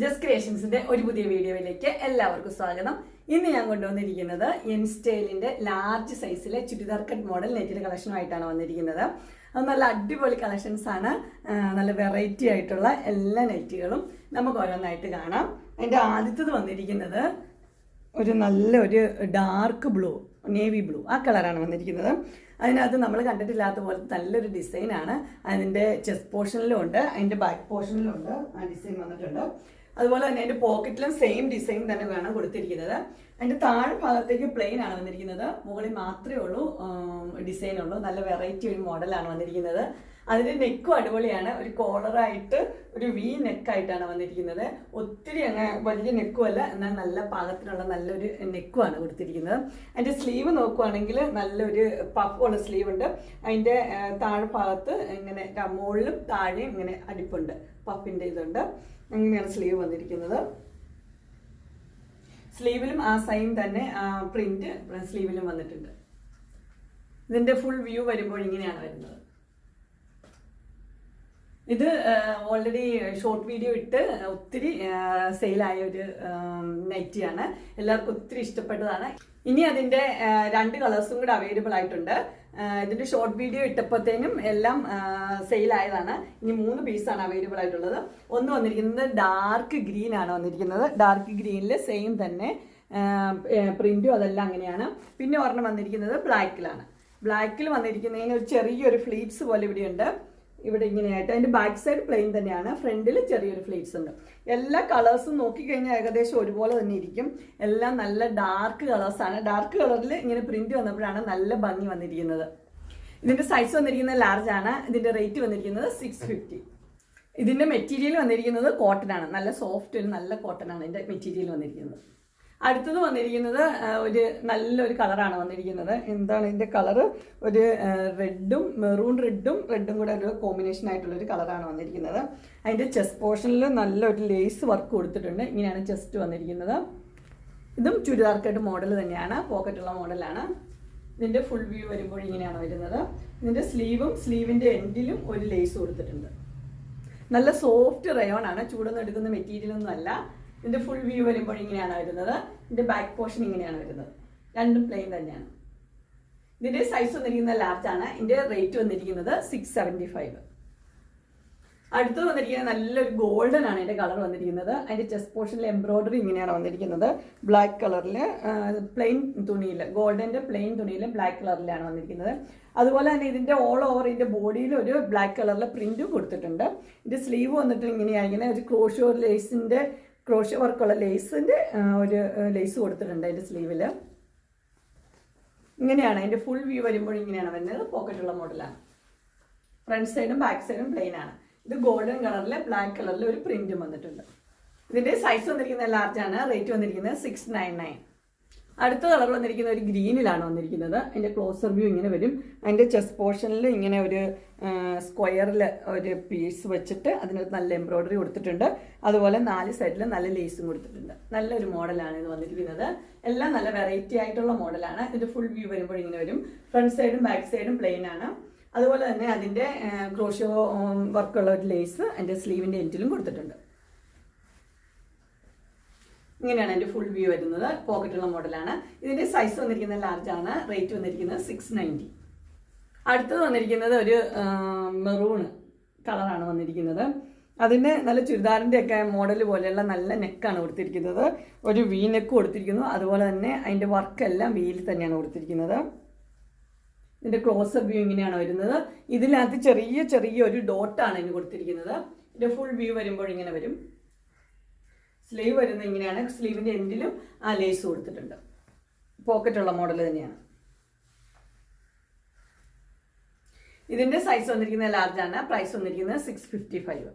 Just ക്രിയേഷൻസിന്റെ ഒരു പുതിയ വീഡിയോയിലേക്ക് എല്ലാവർക്കും സ്വാഗതം. ഇന്ന് ഞാൻ കൊണ്ടുവന്നിരിക്കുന്നത് എൻ സ്റ്റൈലിന്റെ ലാർജ് സൈസിലെ ചുരിദാർ കട്ട് മോഡൽ നെറ്റിന്റെ കളക്ഷനുമായിട്ടാണ് വന്നിരിക്കുന്നത്. അത് നല്ല അടിപൊളി കളക്ഷൻസ് ആണ്. നല്ല വെറൈറ്റി ആയിട്ടുള്ള എല്ലാ നെറ്റുകളും നമുക്ക് ഓരോന്നായിട്ട് കാണാം. അതിന്റെ ആദ്യത്തേത് വന്നിരിക്കുന്നത് ഒരു ഡാർക്ക് ബ്ലൂ, നേവി ബ്ലൂ ആ കളറാണ് വന്നിരിക്കുന്നത്. അതിനകത്ത് നമ്മൾ കണ്ടിട്ടില്ലാത്ത പോലെ നല്ലൊരു ഡിസൈനാണ്. അതിൻ്റെ ചെസ്റ്റ് പോർഷനിലും ഉണ്ട്, അതിൻ്റെ ബാക്ക് പോർഷനിലും ഉണ്ട് ആ ഡിസൈൻ വന്നിട്ടുണ്ട്. അതുപോലെ തന്നെ അതിൻ്റെ പോക്കറ്റിലും സെയിം ഡിസൈൻ തന്നെ വേണം കൊടുത്തിരിക്കുന്നത്. അതിൻ്റെ താഴെ ഭാഗത്തേക്ക് പ്ലെയിൻ ആണ് വന്നിരിക്കുന്നത്, മുകളിൽ മാത്രമേ ഉള്ളൂ ഡിസൈൻ ഉള്ളൂ. നല്ല വെറൈറ്റി ഒരു മോഡലാണ് വന്നിരിക്കുന്നത്. അതിൻ്റെ നെക്കും അടിപൊളിയാണ്, ഒരു കോളറായിട്ട് ഒരു വി നെക്കായിട്ടാണ് വന്നിരിക്കുന്നത്. ഒത്തിരി അങ്ങ് വലിയ നെക്കുമല്ല, എന്നാൽ നല്ല പാകത്തിനുള്ള നല്ലൊരു നെക്കുമാണ് കൊടുത്തിരിക്കുന്നത്. അതിൻ്റെ സ്ലീവ് നോക്കുവാണെങ്കിൽ നല്ലൊരു പഫുള്ള സ്ലീവ് ഉണ്ട്. അതിൻ്റെ താഴെ ഭാഗത്ത് ഇങ്ങനെ മുകളിലും താഴെയും ഇങ്ങനെ അടിപ്പുണ്ട്, പഫിൻ്റെ ഇതുണ്ട്. അങ്ങനെയാണ് സ്ലീവ് വന്നിരിക്കുന്നത്. സ്ലീവിലും ആ സൈൻ തന്നെ പ്രിന്റ് സ്ലീവിലും വന്നിട്ടുണ്ട്. ഇതിൻ്റെ ഫുൾ വ്യൂ വരുമ്പോൾ ഇങ്ങനെയാണ് വരുന്നത്. ഇത് ഓൾറെഡി ഷോർട്ട് വീഡിയോ ഇട്ട് ഒത്തിരി സെയിലായ ഒരു നൈറ്റിയാണ്, എല്ലാവർക്കും ഒത്തിരി ഇഷ്ടപ്പെട്ടതാണ്. ഇനി അതിൻ്റെ 2 കളേഴ്സും കൂടെ അവൈലബിൾ ആയിട്ടുണ്ട്. ഇതിൻ്റെ ഷോർട്ട് വീഡിയോ ഇട്ടപ്പോഴത്തേനും എല്ലാം സെയിലായതാണ്. ഇനി 3 പീസാണ് അവൈലബിൾ ആയിട്ടുള്ളത്. ഒന്ന് വന്നിരിക്കുന്നത് ഡാർക്ക് ഗ്രീൻ ആണ് വന്നിരിക്കുന്നത്. ഡാർക്ക് ഗ്രീനിൽ സെയിം തന്നെ പ്രിന്റും അതെല്ലാം അങ്ങനെയാണ്. പിന്നെ ഒരെണ്ണം വന്നിരിക്കുന്നത് ബ്ലാക്കിലാണ്. ബ്ലാക്കിൽ വന്നിരിക്കുന്നതിന് ഒരു ചെറിയൊരു ഫ്ലീറ്റ്സ് പോലെ ഇവിടെയുണ്ട്, ഇവിടെ ഇങ്ങനെയായിട്ട്. അതിൻ്റെ ബാക്ക് സൈഡ് പ്ലെയിൻ തന്നെയാണ്, ഫ്രണ്ടിൽ ചെറിയൊരു ഫ്ലീറ്റ്സ് ഉണ്ട്. എല്ലാ കളേഴ്സും നോക്കിക്കഴിഞ്ഞാൽ ഏകദേശം ഒരുപോലെ തന്നെ ഇരിക്കും. എല്ലാം നല്ല ഡാർക്ക് കളേഴ്സാണ്. ഡാർക്ക് കളറിൽ ഇങ്ങനെ പ്രിന്റ് വന്നപ്പോഴാണ് നല്ല ഭംഗി വന്നിരിക്കുന്നത്. ഇതിൻ്റെ സൈസ് വന്നിരിക്കുന്നത് ലാർജ് ആണ്. ഇതിൻ്റെ റേറ്റ് വന്നിരിക്കുന്നത് 650. ഇതിൻ്റെ മെറ്റീരിയൽ വന്നിരിക്കുന്നത് കോട്ടൺ ആണ്, നല്ല സോഫ്റ്റ് ഒരു നല്ല കോട്ടൺ ആണ് ഇതിൻ്റെ മെറ്റീരിയൽ വന്നിരിക്കുന്നത്. അടുത്തത് വന്നിരിക്കുന്നത് നല്ലൊരു കളറാണ് വന്നിരിക്കുന്നത്. എന്താണ് ഇതിൻ്റെ കളറ്? ഒരു റെഡും മെറൂൺ റെഡും കൂടെ ഒരു കോമ്പിനേഷൻ ആയിട്ടുള്ളൊരു കളറാണ് വന്നിരിക്കുന്നത്. അതിൻ്റെ ചെസ്റ്റ് പോർഷനിൽ നല്ലൊരു ലേസ് വർക്ക് കൊടുത്തിട്ടുണ്ട്. ഇങ്ങനെയാണ് ചെസ്റ്റ് വന്നിരിക്കുന്നത്. ഇതും ചുരിദാർ കട്ട് മോഡൽ തന്നെയാണ്, പോക്കറ്റുള്ള മോഡലാണ്. ഇതിൻ്റെ ഫുൾ വ്യൂ വരുമ്പോൾ ഇങ്ങനെയാണ് വരുന്നത്. ഇതിൻ്റെ സ്ലീവിൻ്റെ എൻഡിലും ഒരു ലേസ് കൊടുത്തിട്ടുണ്ട്. നല്ല സോഫ്റ്റ് റയോൺ ആണ്, ചൂടൊന്നും എടുക്കുന്ന മെറ്റീരിയലൊന്നും അല്ല. ഇതിൻ്റെ ഫുൾ വ്യൂ വരുമ്പോൾ ഇങ്ങനെയാണ് വരുന്നത്. ഇതിൻ്റെ ബാക്ക് പോർഷൻ ഇങ്ങനെയാണ് വരുന്നത്. രണ്ടും പ്ലെയിൻ തന്നെയാണ്. ഇതിൻ്റെ സൈസ് വന്നിരിക്കുന്നത് ലാർജ് ആണ്. ഇതിൻ്റെ റേറ്റ് വന്നിരിക്കുന്നത് 675. അടുത്തത് വന്നിരിക്കുന്നത് നല്ലൊരു ഗോൾഡൻ ആണ് ഇതിൻ്റെ കളർ വന്നിരിക്കുന്നത്. അതിൻ്റെ ചെസ്റ്റ് പോർഷനിൽ എംബ്രോയിഡറി ഇങ്ങനെയാണ് വന്നിരിക്കുന്നത്. ബ്ലാക്ക് കളറിൽ പ്ലെയിൻ തുണിയിൽ, ഗോൾഡൻ്റെ പ്ലെയിൻ തുണിയിൽ ബ്ലാക്ക് കളറിലാണ് വന്നിരിക്കുന്നത്. അതുപോലെ തന്നെ ഇതിൻ്റെ ഓൾ ഓവർ ഇതിൻ്റെ ബോഡിയിൽ ഒരു ബ്ലാക്ക് കളറിലെ പ്രിന്റും കൊടുത്തിട്ടുണ്ട്. ഇതിൻ്റെ സ്ലീവ് വന്നിട്ട് ഇങ്ങനെയായിരിക്കും, ഒരു ക്രോഷ്യോ വർക്കുള്ള ലേസിൻ്റെ ഒരു ലേസ് കൊടുത്തിട്ടുണ്ട് അതിൻ്റെ സ്ലീവിൽ. ഇങ്ങനെയാണ് അതിൻ്റെ ഫുൾ വ്യൂ വരുമ്പോൾ ഇങ്ങനെയാണ് വരുന്നത്. പോക്കറ്റുള്ള മോഡലാണ്. ഫ്രണ്ട് സൈഡും ബാക്ക് സൈഡും പ്ലെയിൻ ആണ്. ഇത് ഗോൾഡൻ കളറിൽ ബ്ലാക്ക് കളറിൽ ഒരു പ്രിന്റും വന്നിട്ടുണ്ട്. ഇതിൻ്റെ സൈസ് വന്നിരിക്കുന്നത് ലാർജ് ആണ്. റേറ്റ് വന്നിരിക്കുന്നത് 699. അടുത്ത കളർ വന്നിരിക്കുന്ന ഒരു ഗ്രീനിലാണ് വന്നിരിക്കുന്നത്. അതിൻ്റെ ക്ലോസർ വ്യൂ ഇങ്ങനെ വരും. അതിൻ്റെ ചെസ്റ്റ് പോർഷനിൽ ഇങ്ങനെ ഒരു സ്ക്വയറിൽ ഒരു പീസ് വെച്ചിട്ട് അതിനകത്ത് നല്ല എംബ്രോയിഡറി കൊടുത്തിട്ടുണ്ട്. അതുപോലെ 4 സൈഡിൽ നല്ല ലേസും കൊടുത്തിട്ടുണ്ട്. നല്ലൊരു മോഡലാണ് ഇത് വന്നിരിക്കുന്നത്. എല്ലാം നല്ല വെറൈറ്റി ആയിട്ടുള്ള മോഡലാണ്. ഇതിൻ്റെ ഫുൾ വ്യൂ വരുമ്പോൾ ഇങ്ങനെ വരും. ഫ്രണ്ട് സൈഡും ബാക്ക് സൈഡും പ്ലെയിൻ ആണ്. അതുപോലെ തന്നെ അതിൻ്റെ ക്രോഷ്യോ വർക്കുള്ള ഒരു ലേസ് അതിൻ്റെ സ്ലീവിൻ്റെ എൻഡിലും കൊടുത്തിട്ടുണ്ട്. ഇങ്ങനെയാണ് എൻ്റെ ഫുൾ വ്യൂ വരുന്നത്. പോക്കറ്റുള്ള മോഡലാണ്. ഇതിൻ്റെ സൈസ് വന്നിരിക്കുന്നത് ലാർജ് ആണ്. റേറ്റ് വന്നിരിക്കുന്നത് 690. അടുത്തത് വന്നിരിക്കുന്നത് ഒരു മെറൂൺ കളറാണ് വന്നിരിക്കുന്നത്. അതിന് നല്ല ചുരിദാറിൻ്റെ ഒക്കെ മോഡൽ പോലെയുള്ള നല്ല നെക്കാണ് കൊടുത്തിരിക്കുന്നത്. ഒരു വി നെക്ക് കൊടുത്തിരിക്കുന്നു. അതുപോലെ തന്നെ അതിൻ്റെ വർക്കെല്ലാം വീൽ തന്നെയാണ് കൊടുത്തിരിക്കുന്നത്. ഇതിൻ്റെ ക്ലോസർ വ്യൂ ഇങ്ങനെയാണ് വരുന്നത്. ഇതിനകത്ത് ചെറിയ ഒരു ഡോട്ടാണ് ഇതിന് കൊടുത്തിരിക്കുന്നത്. ഇതിൻ്റെ ഫുൾ വ്യൂ വരുമ്പോൾ ഇങ്ങനെ വരും. സ്ലീവ് വരുന്നത് ഇങ്ങനെയാണ്. സ്ലീവിൻ്റെ എൻഡിലും ആ ലേസ് കൊടുത്തിട്ടുണ്ട്. പോക്കറ്റുള്ള മോഡൽ തന്നെയാണ്. ഇതിൻ്റെ സൈസ് വന്നിരിക്കുന്നത് ലാർജ് ആണ്. പ്രൈസ് വന്നിരിക്കുന്നത് 655.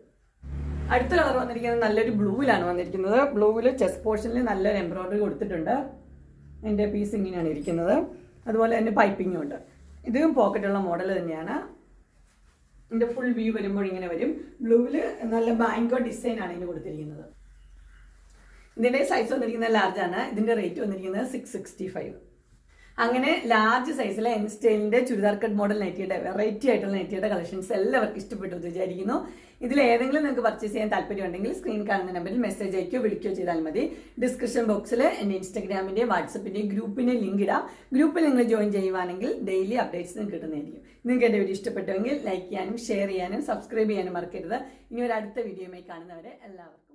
അടുത്ത കളർ വന്നിരിക്കുന്നത് നല്ലൊരു ബ്ലൂവിലാണ് വന്നിരിക്കുന്നത്. ബ്ലൂവിൽ ചെസ്റ്റ് പോർഷനിൽ നല്ലൊരു എംബ്രോയിഡറി കൊടുത്തിട്ടുണ്ട്. അതിൻ്റെ പീസ് ഇങ്ങനെയാണ് ഇരിക്കുന്നത്. അതുപോലെ തന്നെ പൈപ്പിങ്ങും ഉണ്ട്. ഇതും പോക്കറ്റുള്ള മോഡൽ തന്നെയാണ്. ഇതിൻ്റെ ഫുൾ വ്യൂ വരുമ്പോൾ ഇങ്ങനെ വരും. ബ്ലൂവിൽ നല്ല ബാങ്കോ ഡിസൈൻ ആണ് ഇതിന് കൊടുത്തിരിക്കുന്നത്. ഇതിൻ്റെ സൈസ് വന്നിരിക്കുന്നത് ലാർജ് ആണ്. ഇതിൻ്റെ റേറ്റ് വന്നിരിക്കുന്നത് 665. അങ്ങനെ ലാർജ് സൈസിലെ എൻ സ്റ്റൈലിന്റെ ചുരിദാർ കട്ട് മോഡൽ നൈറ്റിയുടെ വെറൈറ്റി ആയിട്ടുള്ള നൈറ്റിയുടെ കളക്ഷൻസ് എല്ലാവർക്കും ഇഷ്ടപ്പെട്ടു എന്ന് വിചാരിക്കുന്നു. ഇതിൽ ഏതെങ്കിലും നിങ്ങൾക്ക് പർച്ചേസ് ചെയ്യാൻ താല്പര്യമുണ്ടെങ്കിൽ സ്ക്രീൻ കാണുന്ന നമ്പറിൽ മെസ്സേജ് അയക്കുകയോ വിളിക്കുകയോ ചെയ്താൽ മതി. ഡിസ്ക്രിപ്ഷൻ ബോക്സിൽ എൻ്റെ ഇൻസ്റ്റാഗ്രാമിൻ്റെയും വാട്സപ്പിൻ്റെയും ഗ്രൂപ്പിൻ്റെ ലിങ്ക് ഇടാം. ഗ്രൂപ്പിൽ നിങ്ങൾ ജോയിൻ ചെയ്യുവാണെങ്കിൽ ഡെയിലി അപ്ഡേറ്റ്സ് നിങ്ങൾക്ക് കിട്ടുന്നതായിരിക്കും. നിങ്ങൾക്ക് എൻ്റെ വീഡിയോ ഇഷ്ടപ്പെട്ടുവെങ്കിൽ ലൈക്ക് ചെയ്യാനും ഷെയർ ചെയ്യാനും സബ്സ്ക്രൈബ് ചെയ്യാനും മറക്കരുത്. ഇനി ഒരു അടുത്ത വീഡിയോയുമായി കാണുന്നവരെ എല്ലാവർക്കും